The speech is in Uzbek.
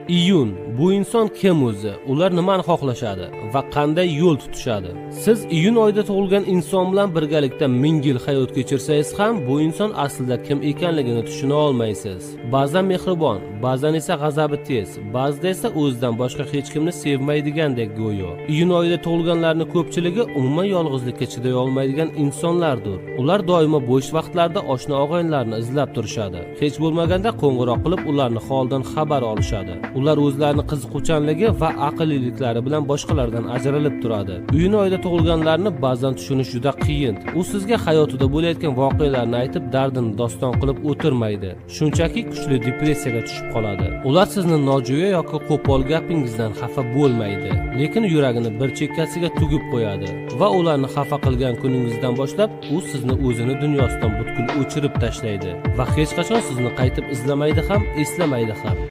Iyun bu inson kim o'zi? Ular nimani xohlashadi va qanday yo'l tutishadi? Siz iyun oyida tug'ilgan inson bilan birgalikda 1000 yil hayot kechirsangiz ham bu inson aslida kim ekanligini tushuna olmaysiz. Ba'zan mehribon, ba'zan esa g'azabi tez, ba'zida esa o'zidan boshqa hech kimni sevmaydigandek go'yo. Iyun oyida tug'ilganlarning ko'pchiligi umuman yolg'izlikka chiday olmaydigan insonlardir. Ular doimo bo'sh vaqtlarda oshna og'aynilarni izlab turishadi. Hech bo'lmaganda qo'ng'iroq qilib ularni holdan xabar olishadi. Ular o'zlarini qiziquvchanligi va aqlliliklari bilan boshqalardan ajralib turadi. Iyun oyida tug'ilganlarni ba'zan tushunish juda qiyin. U sizga hayotida bo'layotgan voqealarni aytib, dardini doston qilib o'tirmaydi. Shunchaki kuchli depressiyaga tushib qoladi. Ular sizni nojo'ya yoki qo'pol gapingizdan xafa bo'lmaydi, lekin yuragini bir chekkasiga tugib qo'yadi va ularni xafa qilgan kuningizdan boshlab u sizni o'zini dunyosidan butkul o'chirib tashlaydi va hech qachon sizni qaytib izlamaydi ham, eslamaydi ham.